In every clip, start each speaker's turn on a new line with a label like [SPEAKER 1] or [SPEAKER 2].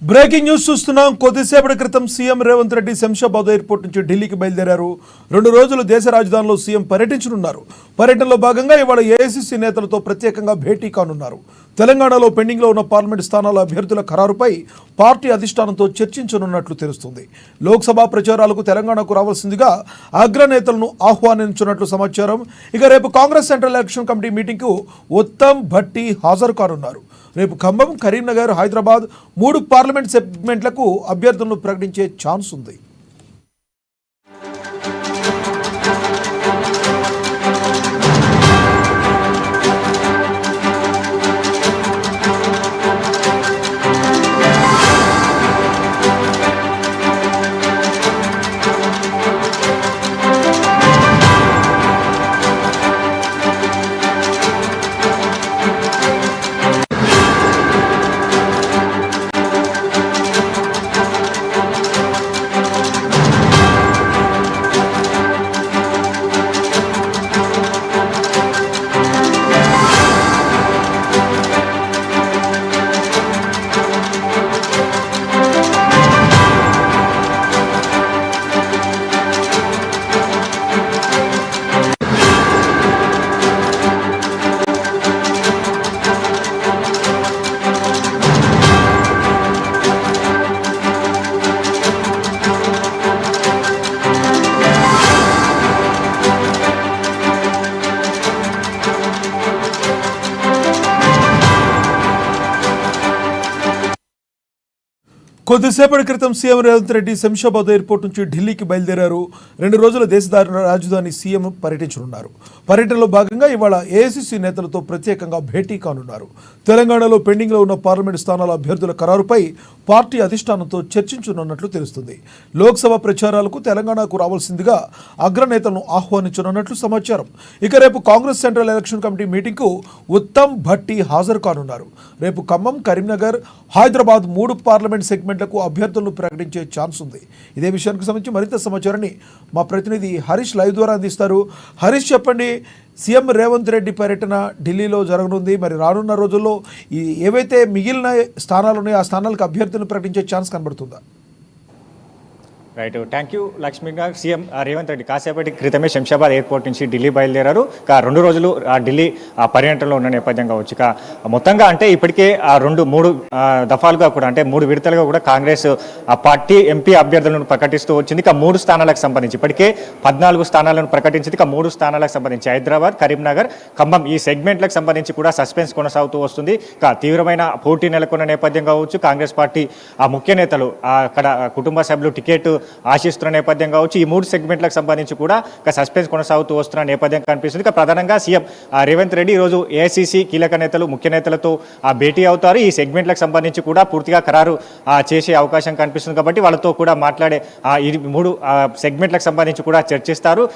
[SPEAKER 1] Breaking news చూస్తున్నాం. కొద్దిసేపటి క్రితం సీఎం రేవంత్ రెడ్డి శంషాబాద్ ఎయిర్పోర్ట్ నుంచి ఢిల్లీకి బయలుదేరారు. 2 రోజులు దేశ రాజధానిలో సీఎం పర్యటించనున్నారు. పర్యటనలో భాగంగా ఇవాళ ఏఐసీసీ నేతలతో ప్రత్యేకంగా భేటీ కానున్నారు. తెలంగాణలో పెండింగ్లో ఉన్న పార్లమెంట్ స్థానాల అభ్యర్థుల ఖరారుపై పార్టీ అధిష్టానంతో చర్చించనున్నట్లు తెలుస్తుంది. లోక్సభ ప్రచారాలకు తెలంగాణకు రావాల్సిందిగా అగ్రనేతలను ఆహ్వానించినట్లు సమాచారం. ఇక రేపు కాంగ్రెస్ సెంట్రల్ ఎలక్షన్ కమిటీ మీటింగ్కు ఉత్తమ్ భట్టి హాజరు కానున్నారు. రేపు ఖమ్మం, కరీంనగర్, హైదరాబాద్ 3 పార్లమెంట్ సెగ్మెంట్లకు అభ్యర్థులను ప్రకటించే ఛాన్స్ ఉంది. కొద్దిసేపటి క్రితం సీఎం రేవంత్ రెడ్డి శంషాబాద్ ఎయిర్పోర్ట్ నుంచి ఢిల్లీకి బయలుదేరారు. 2 రోజుల దేశ రాజధాని సీఎం పర్యటించనున్నారు. పర్యటనలో భాగంగా ఇవాళ ఏఐసీసీ నేతలతో ప్రత్యేకంగా భేటీ కానున్నారు. తెలంగాణలో పెండింగ్లో ఉన్న పార్లమెంట్ స్థానాల అభ్యర్థుల ఖరారుపై పార్టీ అధిష్టానంతో చర్చించనున్నట్లు తెలుస్తుంది. లోక్సభ ప్రచారాలకు తెలంగాణకు రావాల్సిందిగా అగ్రనేతలను ఆహ్వానించనున్నట్లు సమాచారం. ఇక రేపు కాంగ్రెస్ సెంట్రల్ ఎలక్షన్ కమిటీ మీటింగ్కు ఉత్తమ్ భట్టి హాజరు కానున్నారు. రేపు ఖమ్మం, కరీంనగర్, హైదరాబాద్ 3 పార్లమెంట్ సెగ్మెంట్లకు అభ్యర్థులను ప్రకటించే ఛాన్స్ ఉంది. ఇదే విషయానికి సంబంధించి మరింత సమాచారాన్ని మా ప్రతినిధి హరీష్ లైవ్ ద్వారా అందిస్తారు. హరీష్, చెప్పండి, సీఎం రేవంత్ రెడ్డి పర్యటన ఢిల్లీలో జరగనుంది. మరి రానున్న రోజుల్లో ఏవైతే మిగిలిన స్థానాలు ఉన్నాయో ఆ స్థానాలకు అభ్యర్థులను ప్రకటించే ఛాన్స్ కనబడుతుందా?
[SPEAKER 2] రైట్, థ్యాంక్ యూ లక్ష్మీ గారు. సీఎం రేవంత్ రెడ్డి కాసేపటి క్రితమే శంషాబాద్ ఎయిర్పోర్ట్ నుంచి ఢిల్లీ బయలుదేరారు. 2 రోజులు ఢిల్లీ పర్యటనలో ఉన్న నేపథ్యం కావచ్చు. మొత్తంగా అంటే ఇప్పటికే 2-3 దఫాలుగా కూడా, అంటే 3 విడతలుగా కూడా కాంగ్రెస్ పార్టీ ఎంపీ అభ్యర్థులను ప్రకటిస్తూ వచ్చింది. 3 స్థానాలకు సంబంధించి ఇప్పటికే 14 స్థానాలను ప్రకటించింది. 3 స్థానాలకు సంబంధించి హైదరాబాద్, కరీంనగర్, ఖమ్మం ఈ సెగ్మెంట్లకు సంబంధించి కూడా సస్పెన్స్ కొనసాగుతూ వస్తుంది. తీవ్రమైన పోటీ నెలకొన్న నేపథ్యం కావచ్చు. కాంగ్రెస్ పార్టీ ముఖ్య నేతలు అక్కడ కుటుంబ సభ్యులు టికెట్ ఆశిస్తున్న నేపథ్యం కావచ్చు. ఈ 3 సెగ్మెంట్లకు సంబంధించి కూడా సస్పెన్స్ కొనసాగుతూ వస్తున్న నేపథ్యం కనిపిస్తుంది. ప్రధానంగా సీఎం రేవంత్ రెడ్డి ఈరోజు ఏఐసీసీ కీలక నేతలు, ముఖ్య నేతలతో భేటీ అవుతారు. ఈ సెగ్మెంట్లకు సంబంధించి కూడా పూర్తిగా ఖరారు చేసే అవకాశం కనిపిస్తుంది. కాబట్టి వాళ్ళతో కూడా మాట్లాడే ఈ 3 సెగ్మెంట్లకు సంబంధించి కూడా చర్చిస్తారు.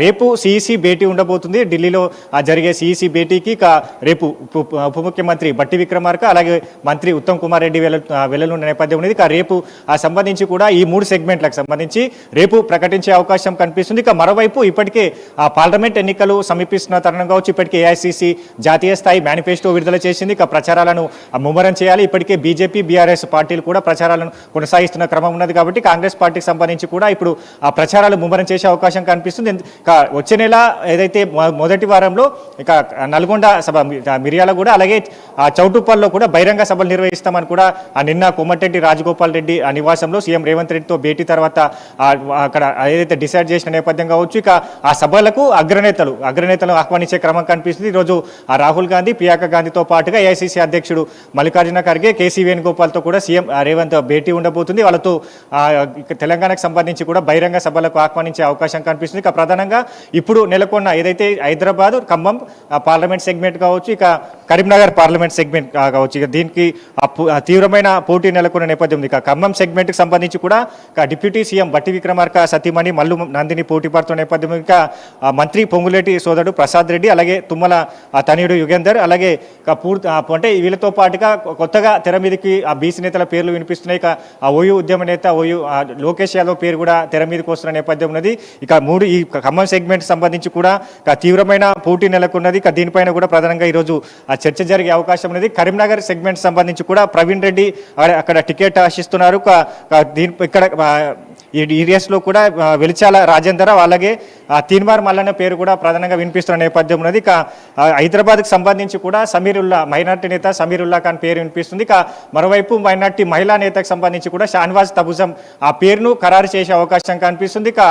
[SPEAKER 2] రేపు సిఈసీ భేటీ ఉండబోతుంది. ఢిల్లీలో జరిగే సిఈసీ భేటీకి రేపు ఉప ముఖ్యమంత్రి బట్టి విక్రమార్క, అలాగే మంత్రి ఉత్తమ్ కుమార్ రెడ్డి వెళ్లనున్న నేపథ్యం ఉంది. రేపు సంబంధించి కూడా ఈ 3 సెగ్మెంట్లకు సంబంధించి రేపు ప్రకటించే అవకాశం కనిపిస్తుంది. మరోవైపు ఇప్పటికే పార్లమెంట్ ఎన్నికలు సమీపిస్తున్న తరుణం కావచ్చు. ఇప్పటికే ఏఐసీసీ జాతీయ స్థాయి మేనిఫెస్టో విడుదల చేసింది. ప్రచారాలను ముమ్మరం చేయాలి. ఇప్పటికే బీజేపీ, బీఆర్ఎస్ పార్టీలు కూడా ప్రచారాలను కొనసాగిస్తున్న క్రమం ఉన్నది. కాబట్టి కాంగ్రెస్ పార్టీకి సంబంధించి కూడా ఇప్పుడు ప్రచారాలు ముమ్మరం చేసే అవకాశం కనిపిస్తుంది. వచ్చే నెల ఏదైతే మొదటి వారంలో నల్గొండ సభ, మిర్యాలగూడ, అలాగే చౌటుప్పల్లో కూడా బహిరంగ సభలు నిర్వహిస్తామని కూడా నిన్న కోమటిరెడ్డి రాజగోపాల్ రెడ్డి నివాసంలో సీఎం రేవంత్ రెడ్డితో భేటీ తర్వాత అక్కడ ఏదైతే డిసైడ్ చేసిన నేపథ్యం కావచ్చు. ఆ సభలకు అగ్రనేతలు ఆహ్వానించే క్రమం కనిపిస్తుంది. ఈరోజు రాహుల్ గాంధీ, ప్రియాంక గాంధీతో పాటుగా ఏఐసీసీ అధ్యక్షుడు మల్లికార్జున ఖర్గే, కేసీ వేణుగోపాల్తో కూడా సీఎం రేవంత్ భేటీ ఉండబోతుంది. వాళ్ళతో తెలంగాణకు సంబంధించి కూడా బహిరంగ సభలకు ఆహ్వానించే అవకాశం కనిపిస్తుంది. ప్రధానంగా ఇప్పుడు నెలకొన్న ఏదైతే హైదరాబాద్, ఖమ్మం పార్లమెంట్ సెగ్మెంట్ కావచ్చు, కరీంనగర్ పార్లమెంట్ సెగ్మెంట్ కావచ్చు, దీనికి తీవ్రమైన పోటీ నెలకొన్న నేపథ్యం ఉంది. ఖమ్మం సెగ్మెంట్కి సంబంధించి కూడా డిప్యూటీ డిప్యూటీ సీఎం బట్టి విక్రమార్క సతీమణి మల్లు నందిని పోటీ పడుతున్న నేపథ్యంలో ఇంకా మంత్రి పొంగులేటి సోదరుడు ప్రసాద్ రెడ్డి, అలాగే తుమ్మల తనయుడు యుగేందర్, అలాగే అంటే వీళ్ళతో పాటుగా కొత్తగా తెర మీదకి ఆ బీసీ నేతల పేర్లు వినిపిస్తున్నాయి. ఇక ఆ ఓయూ ఉద్యమ నేత లోకేష్ యాదవ్ పేరు కూడా తెర మీదకి వస్తున్న నేపథ్యం ఉన్నది. ఇక ఈ ఖమ్మం సెగ్మెంట్ సంబంధించి కూడా తీవ్రమైన పోటీ నెలకొన్నది. ఇక దీనిపైన కూడా ప్రధానంగా ఈరోజు ఆ చర్చ జరిగే అవకాశం ఉన్నది. కరీంనగర్ సెగ్మెంట్ సంబంధించి కూడా ప్రవీణ్ రెడ్డి అక్కడ టికెట్ ఆశిస్తున్నారు. ఇక్కడ ఈ రేస్లో కూడా వెలిచాల రాజేందర్, అలాగే తీన్మార్ మల్లన్న పేరు కూడా ప్రధానంగా వినిపిస్తున్న నేపథ్యం ఉన్నది. ఇక హైదరాబాద్కి సంబంధించి కూడా సమీరుల్లా మైనార్టీ నేత సమీరుల్లా ఖాన్ పేరు వినిపిస్తుంది. ఇక మరోవైపు మైనార్టీ మహిళా నేతకు సంబంధించి కూడా షాన్వాజ్ తబుజం ఆ పేరును ఖరారు చేసే అవకాశం కనిపిస్తుంది. ఇక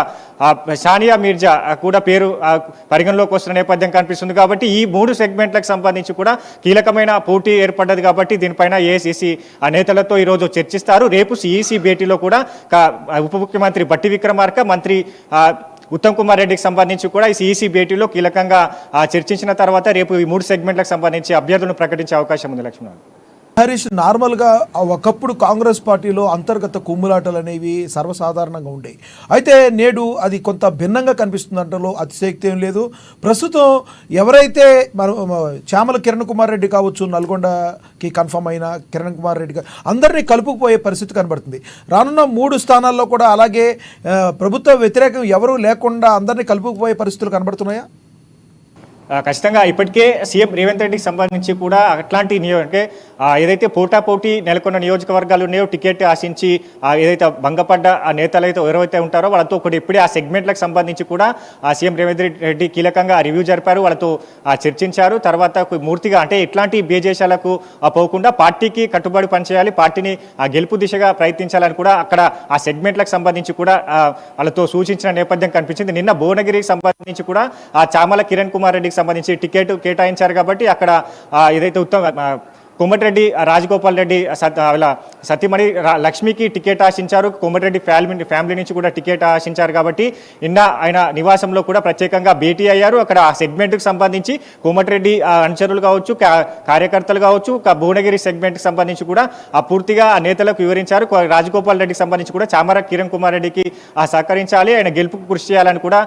[SPEAKER 2] షానియా మీర్జా కూడా పేరు పరిగణలోకి వస్తున్న నేపథ్యం కనిపిస్తుంది. కాబట్టి ఈ 3 సెగ్మెంట్లకు సంబంధించి కూడా కీలకమైన పోటీ ఏర్పడ్డది. కాబట్టి దీనిపైన ఏఐసిసి నేతలతో ఈరోజు చర్చిస్తారు. రేపు సిఈసి భేటీలో కూడా ఉప ముఖ్యమంత్రి బట్టి విక్రమార్క, మంత్రి ఉత్తమ్ కుమార్ రెడ్డికి సంబంధించి కూడా ఈ సిఈసి భేటీలో కీలకంగా చర్చించిన తర్వాత రేపు ఈ 3 సెగ్మెంట్లకు సంబంధించి అభ్యర్థులను ప్రకటించే అవకాశం ఉంది. లక్ష్మణ్
[SPEAKER 1] హరీష్, నార్మల్గా ఒకప్పుడు కాంగ్రెస్ పార్టీలో అంతర్గత కుమ్ములాటలు అనేవి సర్వసాధారణంగా ఉండేవి. అయితే నేడు అది కొంత భిన్నంగా కనిపిస్తుందంటలో అతిశయక్తి ఏం లేదు. ప్రస్తుతం ఎవరైతే చామల కిరణ్ కుమార్ రెడ్డి కావచ్చు, నల్గొండకి కన్ఫర్మ్ అయిన కిరణ్ కుమార్ రెడ్డి అందరినీ కలుపుకుపోయే పరిస్థితి కనబడుతుంది. రానున్న 3 స్థానాల్లో కూడా అలాగే ప్రభుత్వ వ్యతిరేకం ఎవరూ లేకుండా అందరినీ కలుపుకుపోయే పరిస్థితులు కనబడుతున్నాయా?
[SPEAKER 2] ఖచ్చితంగా ఇప్పటికే సీఎం రేవంత్ రెడ్డికి సంబంధించి కూడా అట్లాంటి అంటే ఏదైతే పోటాపోటీ నెలకొన్న నియోజకవర్గాలు ఉన్నాయో టికెట్ ఆశించి ఏదైతే భంగపడ్డ ఆ నేతలు అయితే ఎవరైతే ఉంటారో వాళ్ళతో ఒకటి ఇప్పుడే ఆ సెగ్మెంట్లకు సంబంధించి కూడా సీఎం రేవంత్ రెడ్డి కీలకంగా రివ్యూ జరిపారు. వాళ్ళతో చర్చించారు. తర్వాత మూర్తిగా అంటే ఎట్లాంటి బేజేశాలకు పోకుండా పార్టీకి కట్టుబడి పనిచేయాలి, పార్టీని గెలుపు దిశగా ప్రయత్నించాలని కూడా అక్కడ ఆ సెగ్మెంట్లకు సంబంధించి కూడా వాళ్ళతో సూచించిన నేపథ్యం కనిపించింది. నిన్న భువనగిరికి సంబంధించి కూడా ఆ చామల కిరణ్ కుమార్ రెడ్డికి సంబంధించి టికెట్ కేటాయించారు. కాబట్టి అక్కడ ఏదైతే కోమటిరెడ్డి రాజగోపాల్ రెడ్డి సతీమణి లక్ష్మికి టికెట్ ఆశించారు. కోమటిరెడ్డి ఫ్యామిలీ నుంచి కూడా టికెట్ ఆశించారు. కాబట్టి నిన్న ఆయన నివాసంలో కూడా ప్రత్యేకంగా భేటీ అయ్యారు. అక్కడ ఆ సెగ్మెంట్కి సంబంధించి కోమటిరెడ్డి అనుచరులు కావచ్చు, కార్యకర్తలు కావచ్చు, భువనగిరి సెగ్మెంట్కి సంబంధించి కూడా పూర్తిగా ఆ నేతలకు వివరించారు. రాజగోపాల్ రెడ్డికి సంబంధించి కూడా చామర కిరణ్ కుమార్ రెడ్డికి సహకరించాలి, ఆయన గెలుపుకు కృషి చేయాలని కూడా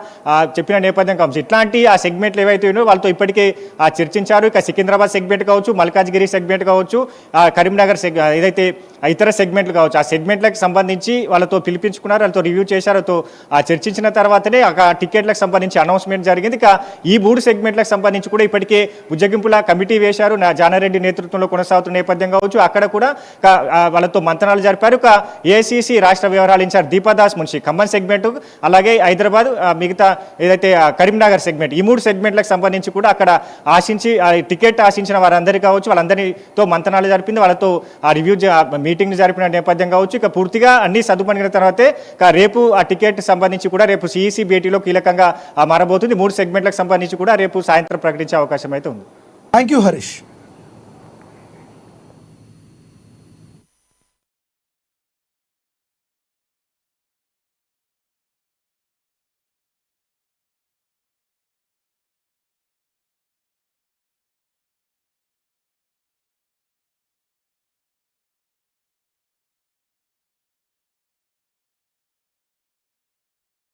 [SPEAKER 2] చెప్పిన నేపథ్యం కావచ్చు. ఇట్లాంటి ఆ సెగ్మెంట్లు ఏవైతే ఉన్నాయో వాళ్ళతో ఇప్పటికే చర్చించారు. ఇక సికింద్రాబాద్ సెగ్మెంట్ కావచ్చు, మల్కాజ్గిరి సెగ్మెంట్ కావచ్చు, కరీంనగర్ ఏదైతే ఇతర సెగ్మెంట్లు కావచ్చు, ఆ సెగ్మెంట్లకు సంబంధించి వాళ్ళతో పిలిపించుకున్నారు, వాళ్ళతో రివ్యూ చేశారు. వాళ్ళతో చర్చించిన తర్వాతనే ఆ టికెట్లకు సంబంధించి అనౌన్స్మెంట్ జరిగింది. ఇక ఈ 3 సెగ్మెంట్లకు సంబంధించి కూడా ఇప్పటికే ఉజ్జగింపుల కమిటీ వేశారు. జానారెడ్డి నేతృత్వంలో కొనసాగుతున్న నేపథ్యం కావచ్చు. అక్కడ కూడా వాళ్ళతో మంతనాలు జరిపారు. ఇక ఏఐసిసి రాష్ట్ర వ్యవహారాల ఇన్ఛార్జ్ దీపాదాస్ మున్షి ఖమ్మం సెగ్మెంట్, అలాగే హైదరాబాద్, మిగతా ఏదైతే కరీంనగర్ సెగ్మెంట్, ఈ 3 సెగ్మెంట్లకు సంబంధించి కూడా అక్కడ ఆశించి టికెట్ ఆశించిన వారందరికీ కావచ్చు, వాళ్ళందరితో మంతనాలు జరిపింది. వాళ్ళతో ఆ రివ్యూ మీటింగ్ జరిపిన నేపథ్యం కావచ్చు. ఇక పూర్తిగా అన్ని సదుపడిన తర్వాతే రేపు ఆ టికెట్ సంబంధించి కూడా రేపు సిఈసి భేటీలో కీలకంగా మారబోతుంది. 3 సెగ్మెంట్లకు సంబంధించి కూడా రేపు సాయంత్రం ప్రకటించే అవకాశం అయితే ఉంది.
[SPEAKER 1] Thank you Harish.